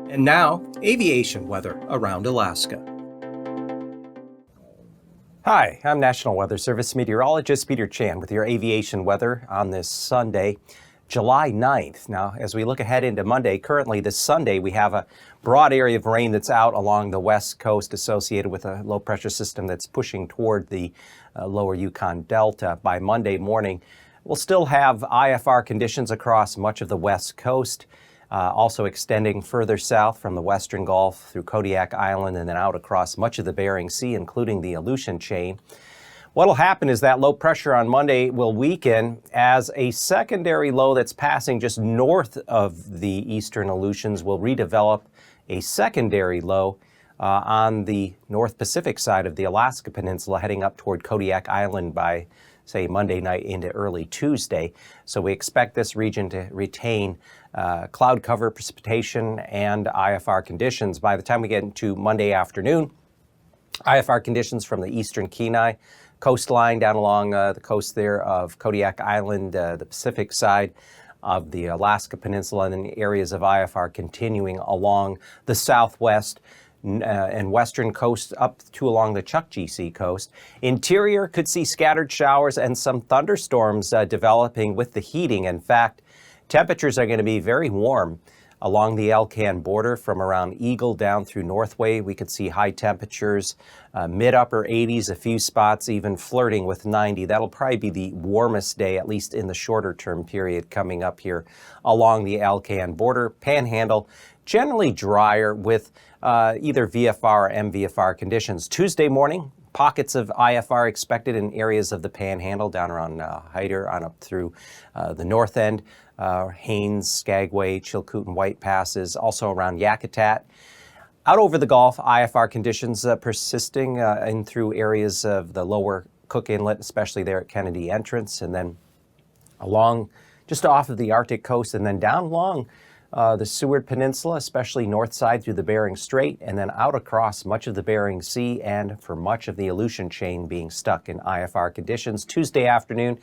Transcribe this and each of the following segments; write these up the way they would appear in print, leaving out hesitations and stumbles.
And now, aviation weather around Alaska. Hi, I'm National Weather Service Meteorologist Peter Chan with your aviation weather on this Sunday, July 9th. Now, as we look ahead into Monday, currently this Sunday, we have a broad area of rain that's out along the west coast associated with a low pressure system that's pushing toward the lower Yukon Delta. By Monday morning, we'll still have IFR conditions across much of the west coast. Also extending further south from the Western Gulf through Kodiak Island and then out across much of the Bering Sea, including the Aleutian chain. What will happen is that low pressure on Monday will weaken as a secondary low that's passing just north of the eastern Aleutians will redevelop a secondary low on the North Pacific side of the Alaska Peninsula, heading up toward Kodiak Island by, say, Monday night into early Tuesday. So we expect this region to retain cloud cover, precipitation, and IFR conditions. By the time we get into Monday afternoon, IFR conditions from the eastern Kenai coastline down along the coast there of Kodiak Island, the Pacific side of the Alaska Peninsula, and then areas of IFR continuing along the southwest and western coast up to along the Chukchi Sea coast. Interior could see scattered showers and some thunderstorms developing with the heating. In fact, temperatures are going to be very warm along the Alcan border from around Eagle down through Northway. We could see high temperatures, mid-upper 80s, a few spots even flirting with 90. That'll probably be the warmest day, at least in the shorter term period coming up here along the Alcan border. Panhandle, generally drier with either VFR or MVFR conditions. Tuesday morning, pockets of IFR expected in areas of the Panhandle down around Hyder on up through the north end. Haines, Skagway, Chilkoot, and White Passes, also around Yakutat. Out over the Gulf, IFR conditions persisting in through areas of the lower Cook Inlet, especially there at Kennedy Entrance, and then along just off of the Arctic coast, and then down along the Seward Peninsula, especially north side through the Bering Strait, and then out across much of the Bering Sea, and for much of the Aleutian chain being stuck in IFR conditions. Tuesday afternoon,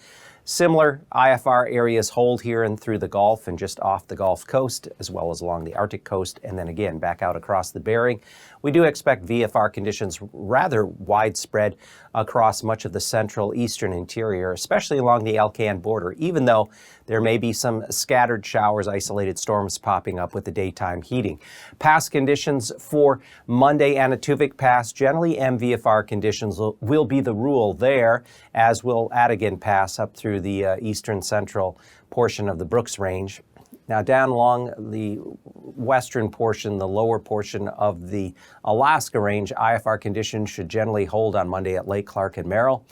similar IFR areas hold here and through the Gulf and just off the Gulf Coast, as well as along the Arctic coast, and then again back out across the Bering. We do expect VFR conditions rather widespread across much of the central eastern interior, especially along the Alcan border, even though there may be some scattered showers, isolated storms popping up with the daytime heating. Pass conditions for Monday, Anatuvik Pass, generally MVFR conditions will be the rule there, as will Adigan Pass up through the eastern central portion of the Brooks Range. Now down along the western portion, the lower portion of the Alaska Range, IFR conditions should generally hold on Monday at Lake Clark and Merrill.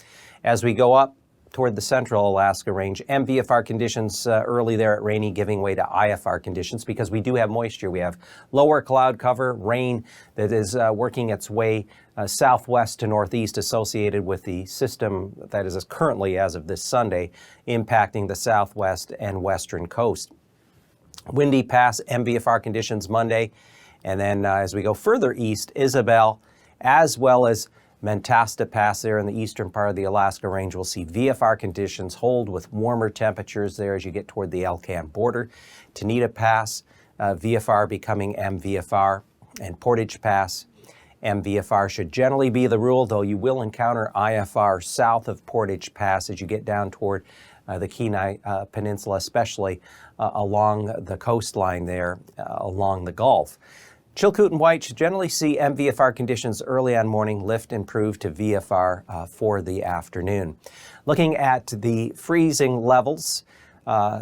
As we go up toward the central Alaska Range, MVFR conditions early there at Rainy giving way to IFR conditions because we do have moisture. We have lower cloud cover, rain that is working its way southwest to northeast associated with the system that is currently, as of this Sunday, impacting the southwest and western coast. Windy Pass, MVFR conditions Monday, and then as we go further east, Isabel, as well as Mentasta Pass there in the eastern part of the Alaska Range, we'll see VFR conditions hold with warmer temperatures there as you get toward the Alcan border. Tanita Pass, VFR becoming MVFR, and Portage Pass, MVFR should generally be the rule, though you will encounter IFR south of Portage Pass as you get down toward the Kenai Peninsula, especially along the coastline there, along the Gulf. Chilkoot and White should generally see MVFR conditions early on morning, lift improve to VFR for the afternoon. Looking at the freezing levels,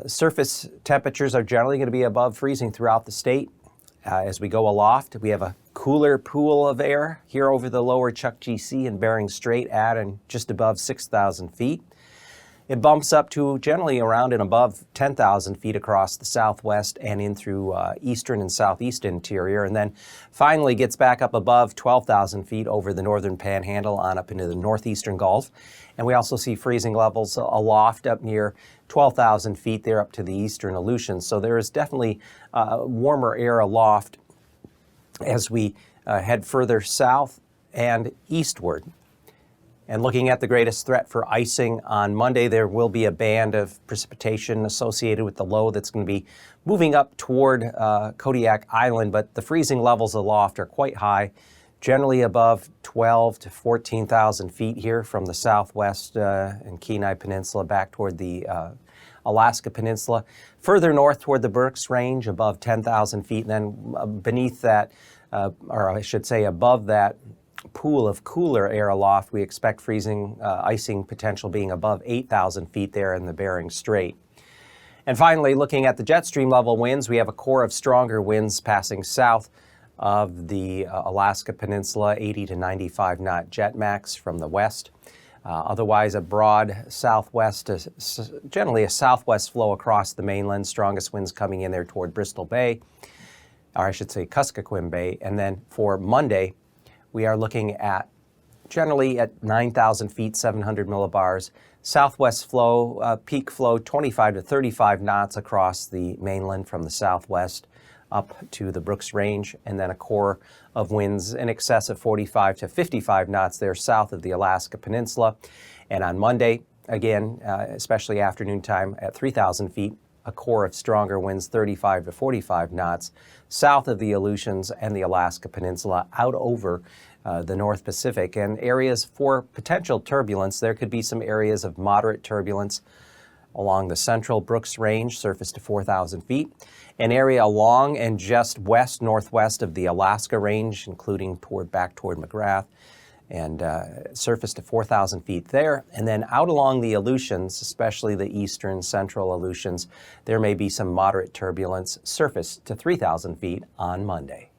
surface temperatures are generally going to be above freezing throughout the state. As we go aloft, we have a cooler pool of air here over the lower Chukchi Sea and Bering Strait at and just above 6,000 feet. It bumps up to generally around and above 10,000 feet across the southwest and in through eastern and southeast interior, and then finally gets back up above 12,000 feet over the northern panhandle on up into the northeastern Gulf. And we also see freezing levels aloft up near 12,000 feet there up to the eastern Aleutians. So there is definitely warmer air aloft as we head further south and eastward. And looking at the greatest threat for icing on Monday, there will be a band of precipitation associated with the low that's going to be moving up toward Kodiak Island, but the freezing levels aloft are quite high, generally above 12 to 14,000 feet here from the southwest and Kenai Peninsula back toward the Alaska Peninsula. Further north toward the Berks Range, above 10,000 feet, and then beneath that, or I should say above that, pool of cooler air aloft, we expect freezing icing potential being above 8,000 feet there in the Bering Strait. And finally, looking at the jet stream level winds, we have a core of stronger winds passing south of the Alaska Peninsula, 80 to 95 knot jet max from the west. Otherwise, a broad southwest, generally a southwest flow across the mainland, strongest winds coming in there toward Bristol Bay, or I should say Kuskokwim Bay. And then for Monday, we are looking at generally at 9,000 feet, 700 millibars, southwest flow, peak flow 25 to 35 knots across the mainland from the southwest up to the Brooks Range, and then a core of winds in excess of 45 to 55 knots there south of the Alaska Peninsula. And on Monday, again, especially afternoon time at 3,000 feet, a core of stronger winds 35 to 45 knots south of the Aleutians and the Alaska Peninsula out over the North Pacific. And areas for potential turbulence, there could be some areas of moderate turbulence along the central Brooks Range, surface to 4,000 feet. An area along and just west-northwest of the Alaska Range, including back toward McGrath, and surface to 4,000 feet there. And then out along the Aleutians, especially the eastern central Aleutians, there may be some moderate turbulence, surface to 3,000 feet on Monday.